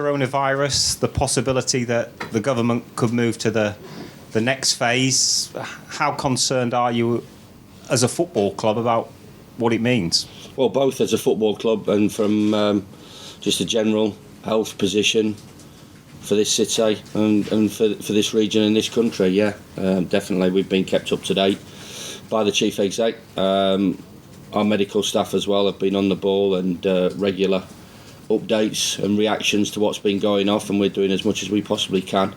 Coronavirus, the possibility that the government could move to the next phase. How concerned are you as a football club about what it means? Well, both as a football club and from just a general health position for this city and for this region and this country. Yeah, definitely we've been kept up to date by the chief exec. Our medical staff as well have been on the ball and regular updates and reactions to what's been going off, and we're doing as much as we possibly can.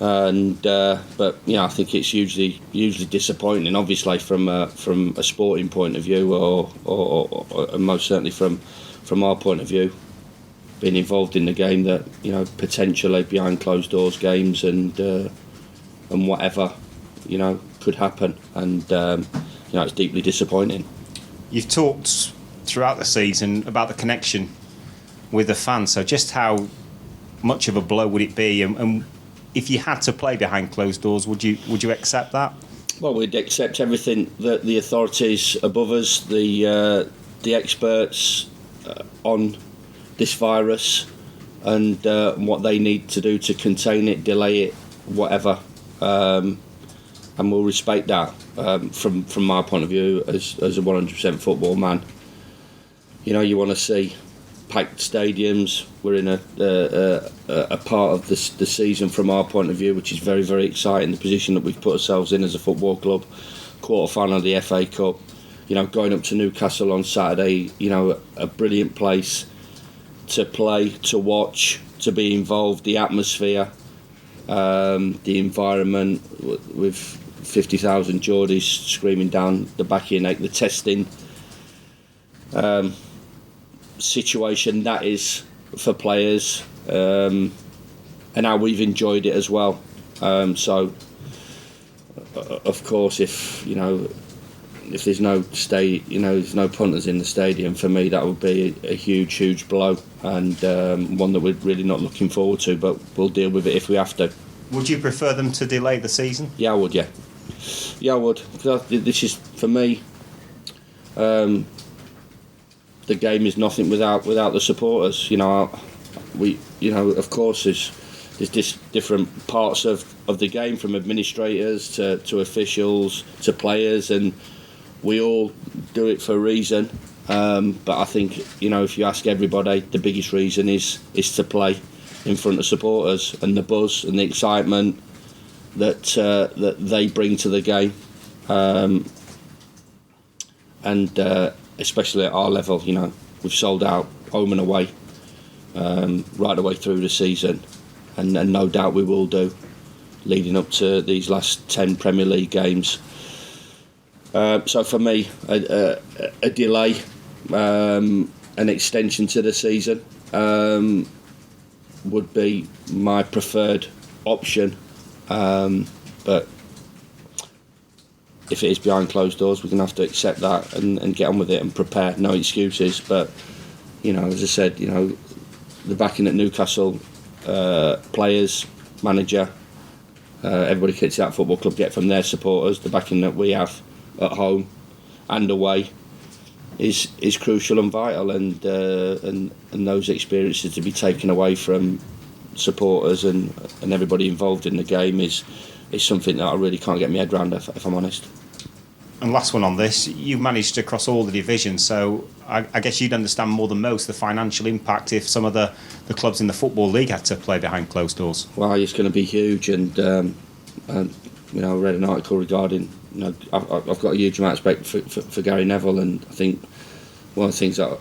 And but I think it's hugely disappointing, obviously from a sporting point of view, or most certainly from our point of view, being involved in the game, that potentially behind closed doors games and whatever could happen, and it's deeply disappointing. You've talked throughout the season about the connection with the fans, so just how much of a blow would it be, and if you had to play behind closed doors, would you accept that? Well, we'd accept everything that the authorities above us, the experts on this virus, and what they need to do to contain it, delay it, whatever, and we'll respect that. From my point of view, as a 100% football man, you want to see packed stadiums. We're in a part of the season from our point of view which is very, very exciting, the position that we've put ourselves in as a football club. Quarter final of the FA Cup, going up to Newcastle on Saturday, a brilliant place to play, to watch, to be involved, the atmosphere, the environment with 50,000 Geordies screaming down the back of your neck, the testing situation that is for players, and how we've enjoyed it as well. So of course, if there's no there's no punters in the stadium, for me that would be a huge blow, and one that we're really not looking forward to, but we'll deal with it if we have to. Would you prefer them to delay the season? Yeah, I would. Yeah, I would. This is, for me, the game is nothing without the supporters. Of course, there's just different parts of the game, from administrators to officials to players, and we all do it for a reason. But I think if you ask everybody, the biggest reason is to play in front of supporters, and the buzz and the excitement that they bring to the game, and especially at our level, we've sold out home and away right away through the season, and no doubt we will do leading up to these last 10 Premier League games. So for me, a delay, an extension to the season would be my preferred option, but if it is behind closed doors, we're going to have to accept that and get on with it and prepare. No excuses. But as I said, the backing at Newcastle, players, manager, everybody kids at that football club get from their supporters. The backing that we have at home and away is crucial and vital, and those experiences to be taken away from supporters and everybody involved in the game is something that I really can't get my head around, if I'm honest. And last one on this, you managed across all the divisions, so I guess you'd understand more than most the financial impact if some of the clubs in the Football League had to play behind closed doors. Well, it's going to be huge, and I read an article regarding, I've got a huge amount of respect for Gary Neville, and I think one of the things that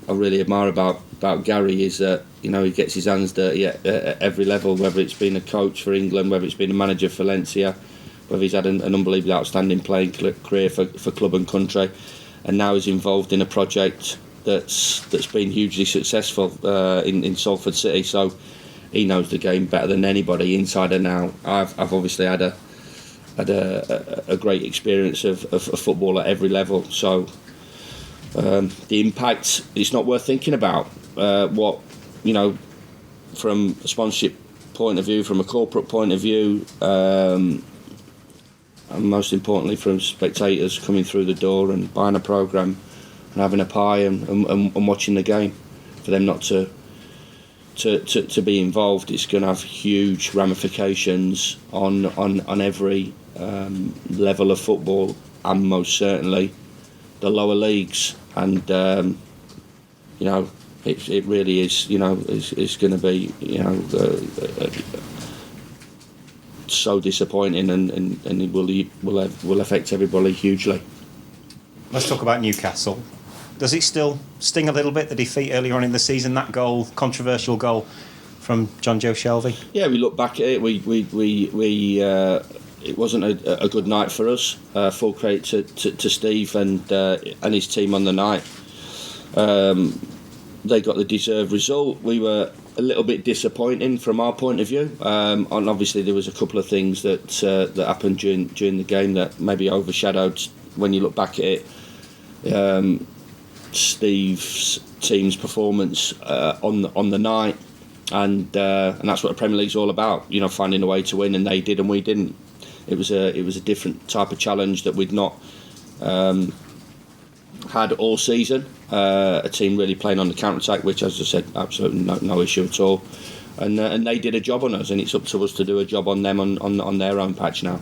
I really admire about Gary is that he gets his hands dirty at every level, whether it's been a coach for England, whether it's been a manager for Valencia, whether he's had an unbelievably outstanding playing career for club and country, and now he's involved in a project that's been hugely successful in Salford City. So he knows the game better than anybody, inside and out. I've obviously had a great experience of football at every level. So the impact, it's not worth thinking about. What from a sponsorship point of view, from a corporate point of view, and most importantly from spectators coming through the door and buying a programme and having a pie and watching the game, for them not to to be involved, it's going to have huge ramifications on every level of football, and most certainly the lower leagues. And it really is, is going to be, so disappointing, and it will affect everybody hugely. Let's talk about Newcastle. Does it still sting a little bit, the defeat earlier on in the season, that goal, controversial goal from John Joe Shelvey? Yeah, we look back at it. It wasn't a good night for us. Full credit to Steve and his team on the night. They got the deserved result. We were a little bit disappointing from our point of view, and obviously there was a couple of things that happened during the game that maybe overshadowed when you look back at it. Steve's team's performance on the night, and that's what the Premier League's all about. Finding a way to win, and they did, and we didn't. It was a different type of challenge that we'd not had all season. A team really playing on the counter attack, which, as I said, absolutely no issue at all. And they did a job on us, and it's up to us to do a job on them on their own patch now.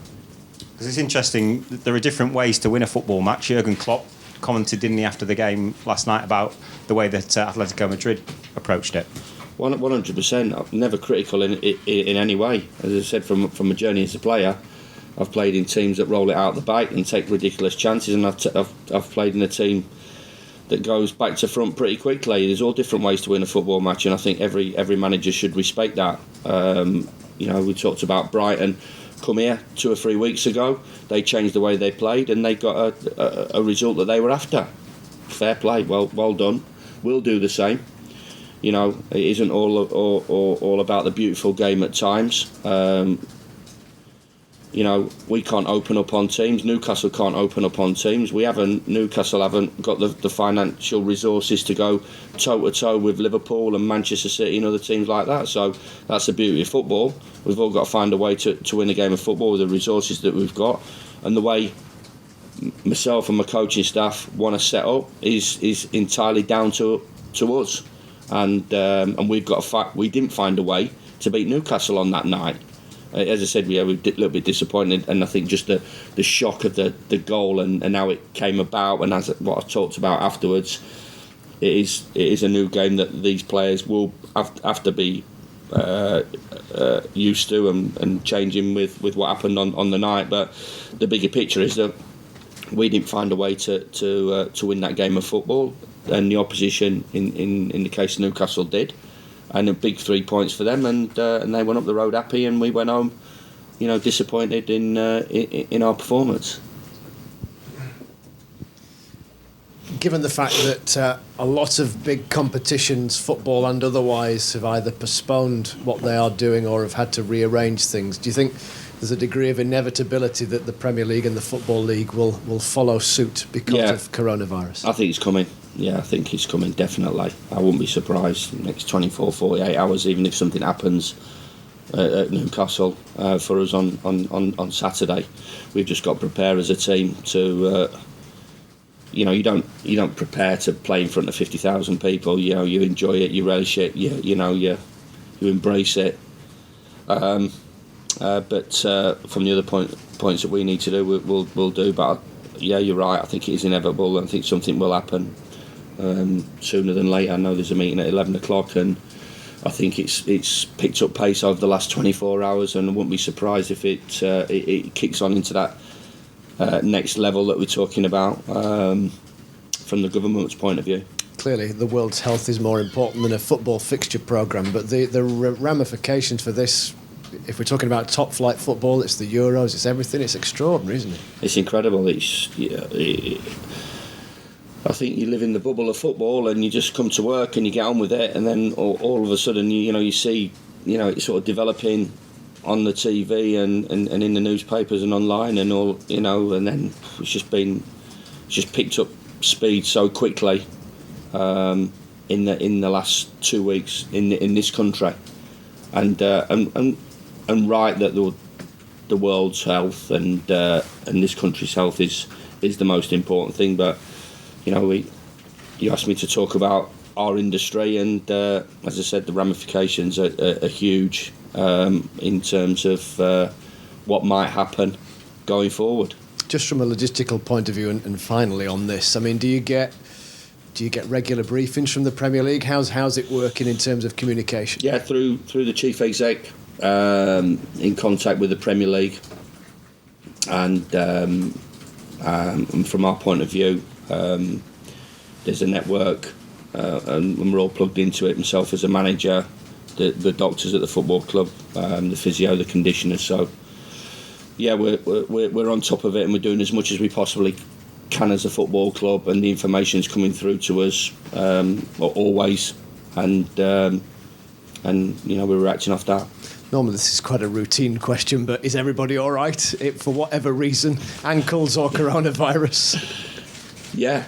Because it's interesting, there are different ways to win a football match. Jurgen Klopp commented, didn't he, after the game last night about the way that Atletico Madrid approached it. 100%. I'm never critical in any way. As I said, from a journey as a player, I've played in teams that roll it out the back and take ridiculous chances, and I've played in a team that goes back to front pretty quickly. There's all different ways to win a football match, and I think every manager should respect that. We talked about Brighton come here 2 or 3 weeks ago. They changed the way they played, and they got a result that they were after. Fair play, well done. We'll do the same. It isn't all about the beautiful game at times. We can't open up on teams. Newcastle can't open up on teams. Newcastle haven't got the financial resources to go toe-to-toe with Liverpool and Manchester City and other teams like that. So that's the beauty of football. We've all got to find a way to win a game of football with the resources that we've got. And the way myself and my coaching staff want to set up is entirely down to us. And we've got we didn't find a way to beat Newcastle on that night. As I said, we were a little bit disappointed, and I think just the shock of the goal and how it came about, and as what I talked about afterwards, it is a new game that these players will have to be used to and changing with what happened on the night. But the bigger picture is that we didn't find a way to win that game of football, and the opposition in the case of Newcastle did. And a big 3 points for them, and they went up the road happy, and we went home, disappointed in our performance. Given the fact that a lot of big competitions, football and otherwise, have either postponed what they are doing or have had to rearrange things, do you think there's a degree of inevitability that the Premier League and the Football League will follow suit because of coronavirus? I think it's coming. Yeah, I think it's coming, definitely. I wouldn't be surprised in the next 24, 48 hours, even if something happens at Newcastle for us on Saturday. We've just got to prepare as a team to... you don't prepare to play in front of 50,000 people. You enjoy it, you relish it, you embrace it. But from the other points that we need to do, we'll do. But yeah, you're right. I think it is inevitable. I think something will happen sooner than later. I know there's a meeting at 11 o'clock, and I think it's picked up pace over the last 24 hours, and I wouldn't be surprised if it kicks on into that next level that we're talking about from the government's point of view. Clearly, the world's health is more important than a football fixture programme, but the ramifications for this, if we're talking about top-flight football, it's the Euros, it's everything, it's extraordinary, isn't it? It's incredible. I think you live in the bubble of football and you just come to work and you get on with it, and then all of a sudden you see it sort of developing on the TV and in the newspapers and online and all, and then it's just picked up speed so quickly in the last 2 weeks in this country, and right that the world's health and this country's health is the most important thing. But you asked me to talk about our industry, and as I said, the ramifications are huge in terms of what might happen going forward. Just from a logistical point of view, and finally on this, I mean, do you get regular briefings from the Premier League? How's it working in terms of communication? Yeah, through the chief exec, in contact with the Premier League, and from our point of view, there's a network, and we're all plugged into it. Myself as a manager, the doctors at the football club, the physio, the conditioners. So yeah, we're on top of it, and we're doing as much as we possibly can as a football club, and the information's coming through to us always, and you know, we're reacting off that. Normally this is quite a routine question, but is everybody all right, for whatever reason, ankles or coronavirus? Yeah,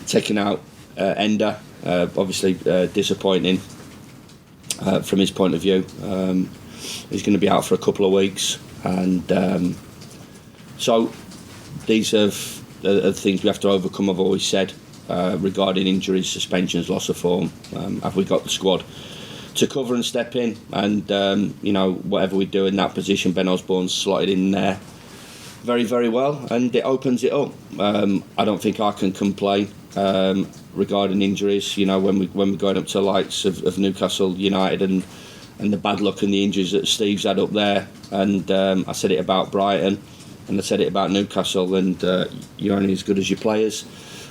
taking out Ender, obviously disappointing from his point of view. He's going to be out for a couple of weeks, and so these are the things we have to overcome. I've always said regarding injuries, suspensions, loss of form. Have we got the squad to cover and step in? And you know, whatever we do in that position, Ben Osborne's slotted in there very, very well, and it opens it up. I don't think I can complain regarding injuries. You know, when we're going up to the likes of Newcastle United and the bad luck and the injuries that Steve's had up there, and I said it about Brighton, and I said it about Newcastle, and you're only as good as your players.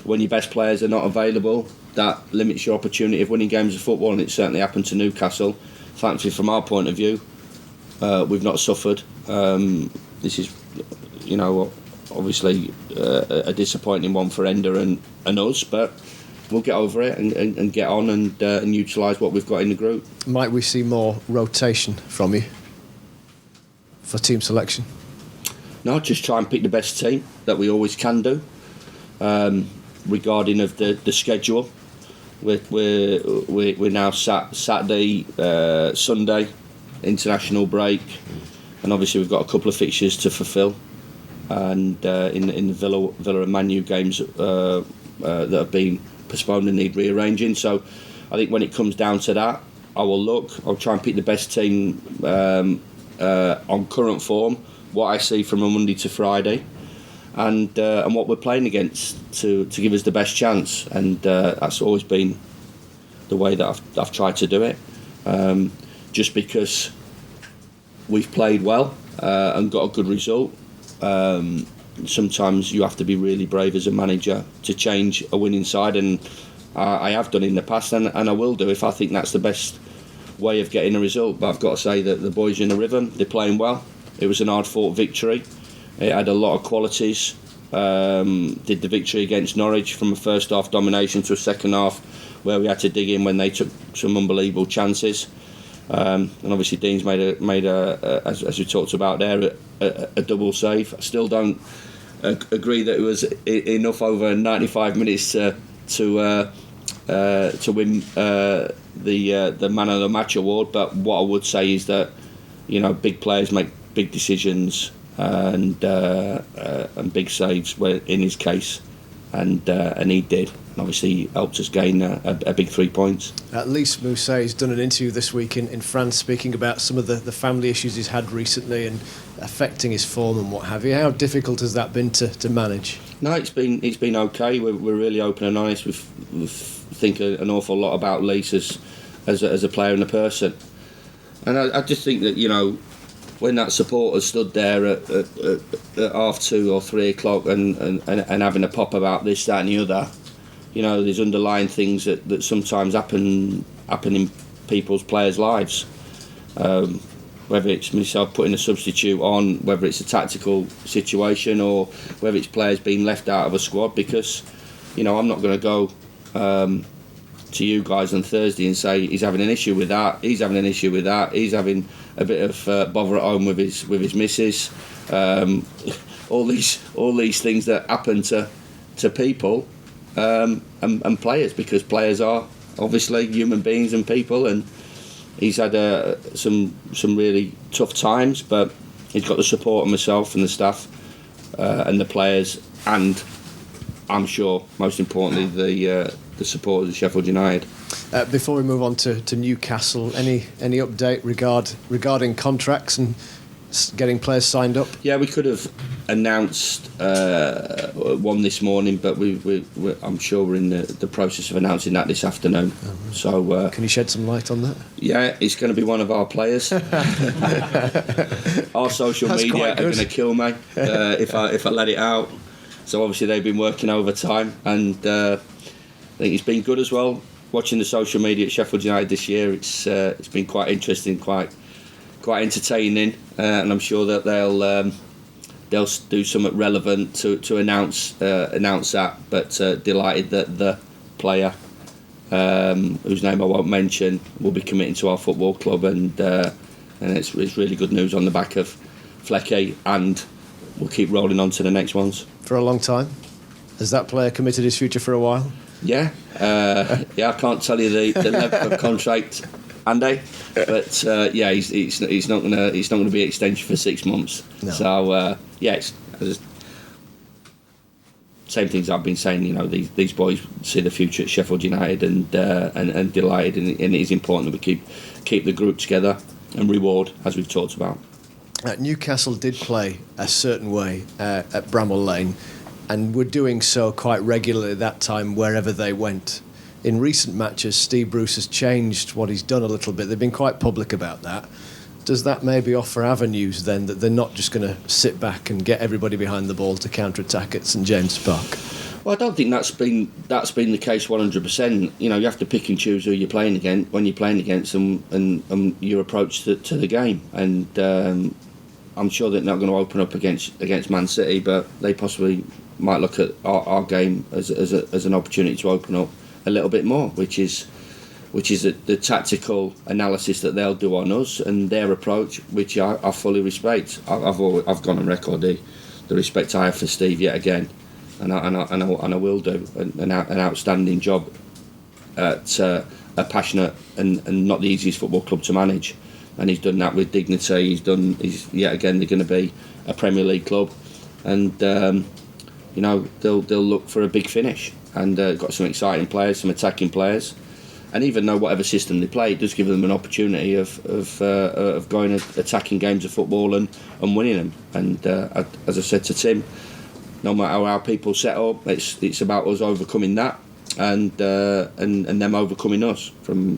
When your best players are not available, that limits your opportunity of winning games of football, and it certainly happened to Newcastle. Thankfully, from our point of view, we've not suffered. This is, you know, obviously a disappointing one for Ender and us, but we'll get over it and get on and utilise what we've got in the group. Might we see more rotation from you for team selection? No, just try and pick the best team that we always can do. Regarding of the schedule, we're now Saturday, Sunday, international break, and obviously we've got a couple of fixtures to fulfil, and in the Villa and Man U games that have been postponed and need rearranging. So I think when it comes down to that, I'll try and pick the best team on current form, what I see from a Monday to Friday, and what we're playing against to give us the best chance, and that's always been the way that I've tried to do it. Just because we've played well and got a good result, sometimes you have to be really brave as a manager to change a winning side, and I have done in the past, and I will do if I think that's the best way of getting a result. But I've got to say that the boys are in a rhythm, they're playing well. It was an hard-fought victory. It had a lot of qualities. Did the victory against Norwich from a first half domination to a second half where we had to dig in when they took some unbelievable chances. And obviously Dean's made a as we talked about there, a double save. I still don't agree that it was enough over 95 minutes to win the Man of the Match award. But what I would say is that, you know, big players make big decisions and big saves in his case, and he did. And obviously helped us gain a big 3 points. At least Mousset's done an interview this week in France speaking about some of the family issues he's had recently and affecting his form and what have you. How difficult has that been to manage? No, it's been okay. We're really open and honest. We think an awful lot about Lise as a player and a person, and I just think that, you know, when that supporter stood there at 2:30 or 3 o'clock and having a pop about this, that and the other, you know, there's underlying things that sometimes happen in people's players' lives. Whether it's myself putting a substitute on, whether it's a tactical situation, or whether it's players being left out of a squad, because, you know, I'm not going to go to you guys on Thursday and say he's having an issue with that, he's having an issue with that, he's having a bit of bother at home with his missus. All these things that happen to people and players, because players are obviously human beings and people, and he's had some really tough times, but he's got the support of myself and the staff and the players, and I'm sure most importantly the supporters of Sheffield United. Before we move on to Newcastle, any update regarding contracts and getting players signed up? Yeah, we could have announced one this morning, but I'm sure we're in the process of announcing that this afternoon. Oh, right. So can you shed some light on that? Yeah, it's going to be one of our players. Our social media are going to kill me if I let it out. So obviously they've been working overtime, and I think it's been good as well. Watching the social media at Sheffield United this year, it's been quite interesting, quite entertaining, and I'm sure that they'll do something relevant to announce that. But delighted that the player, whose name I won't mention, will be committing to our football club, and it's really good news on the back of Flecky, and we'll keep rolling on to the next ones. For a long time? Has that player committed his future for a while? Yeah, I can't tell you the level of contract, Andy, but yeah, he's not gonna be extension for 6 months. No. So same things I've been saying. You know, these boys see the future at Sheffield United, and delighted, and it is important that we keep the group together and reward, as we've talked about. Newcastle did play a certain way at Bramall Lane, and were doing so quite regularly at that time wherever they went. In recent matches, Steve Bruce has changed what he's done a little bit. They've been quite public about that. Does that maybe offer avenues then, that they're not just going to sit back and get everybody behind the ball to counter-attack at St James Park? Well, I don't think that's been the case 100%. You know, you have to pick and choose who you're playing against when you're playing against them, and your approach to the game. And I'm sure they're not going to open up against Man City, but they possibly might look at our game as an opportunity to open up a little bit more, which is the tactical analysis that they'll do on us and their approach, which I fully respect. I've gone on record the respect I have for Steve yet again, and I will do an outstanding job at a passionate and not the easiest football club to manage, and he's done that with dignity. He's yet again, they're going to be a Premier League club, and you know, they'll look for a big finish, and got some exciting players, some attacking players, and even though whatever system they play, it does give them an opportunity of going attacking games of football and winning them. And as I said to Tim, no matter how our people set up, it's about us overcoming that, and them overcoming us from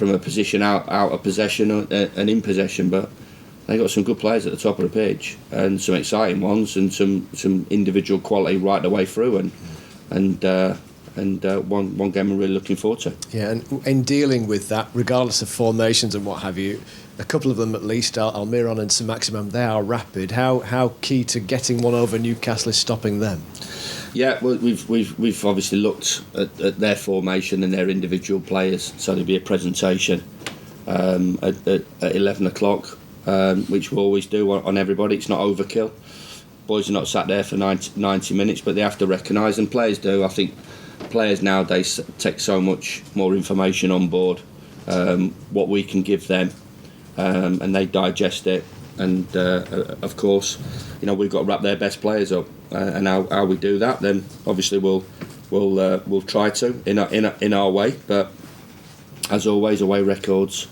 a position out of possession and in possession. But they got some good players at the top of the pitch, and some exciting ones, and some individual quality right the way through, and one game I'm really looking forward to. Yeah, and in dealing with that, regardless of formations and what have you, a couple of them at least, Almiron and St Maximum, they are rapid. How key to getting one over Newcastle is stopping them? Yeah, well, we've obviously looked at their formation and their individual players. So there'll be a presentation at 11 o'clock, which we always do on everybody. It's not overkill. Boys are not sat there for 90 minutes, but they have to recognise, and players do. I think players nowadays take so much more information on board, what we can give them, and they digest it. And of course, you know, we've got to wrap their best players up, and how we do that, then obviously we'll try to in our way. But as always, away records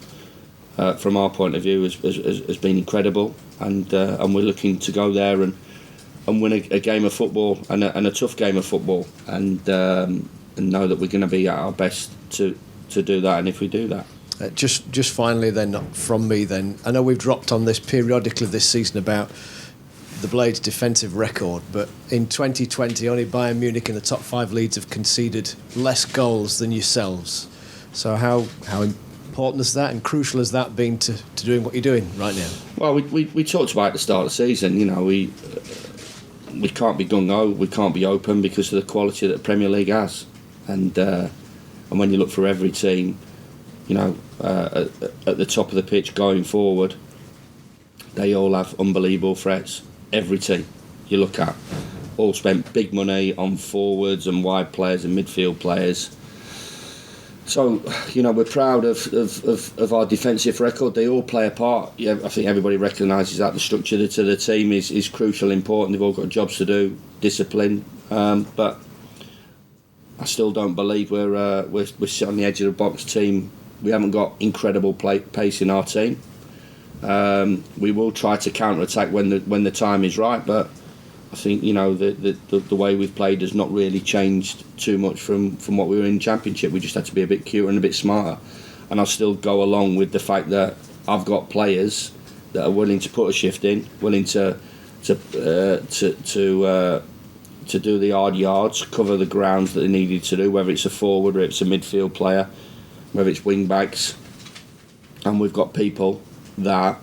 from our point of view has been incredible, and we're looking to go there and win a game of football, and a tough game of football, and know that we're going to be at our best to do that. And if we do that. Just finally then, from me then, I know we've dropped on this periodically this season about the Blades' defensive record, but in 2020 only Bayern Munich in the top 5 leagues have conceded less goals than yourselves. So how important is that, and crucial has that been to doing what you're doing right now? Well, we talked about at the start of the season, you know, we can't be gung-ho, we can't be open because of the quality that the Premier League has, and when you look for every team, you know, at the top of the pitch going forward, they all have unbelievable threats. Every team you look at, all spent big money on forwards and wide players and midfield players. So, you know, we're proud of our defensive record. They all play a part. Yeah, I think everybody recognises that the structure to the team is crucial, important. They've all got jobs to do, discipline. But I still don't believe we're sit on the edge of the box team. We haven't got incredible pace in our team. We will try to counter attack when the time is right, but I think the way we've played has not really changed too much from what we were in Championship. We just had to be a bit cuter and a bit smarter, and I'll still go along with the fact that I've got players that are willing to put a shift in, willing to do the hard yards, cover the grounds that they needed to do, whether it's a forward or it's a midfield player, whether it's wing backs, and we've got people that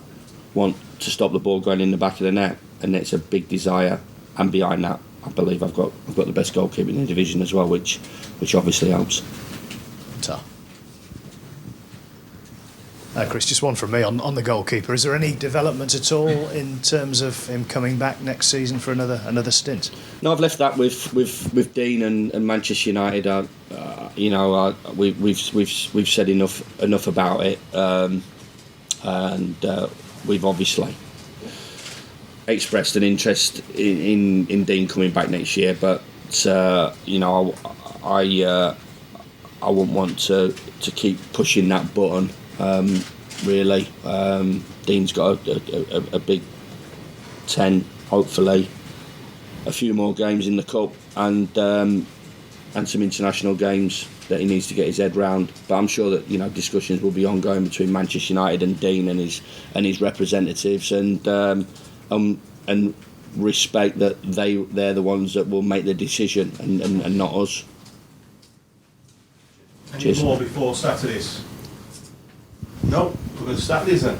want to stop the ball going in the back of the net, and it's a big desire. And behind that, I believe I've got the best goalkeeper in the division as well, which obviously helps. Chris, just one from me on the goalkeeper. Is there any development at all in terms of him coming back next season for another stint? No, I've left that with Dean and Manchester United. We've said enough about it, and we've obviously expressed an interest in Dean coming back next year, but I wouldn't want to keep pushing that button. Really, Dean's got a big 10, hopefully, a few more games in the cup, and some international games that he needs to get his head round. But I'm sure that discussions will be ongoing between Manchester United and Dean and his representatives, and respect that they're the ones that will make the decision and not us. Any more before Saturdays? No, we're going to Saturdays then.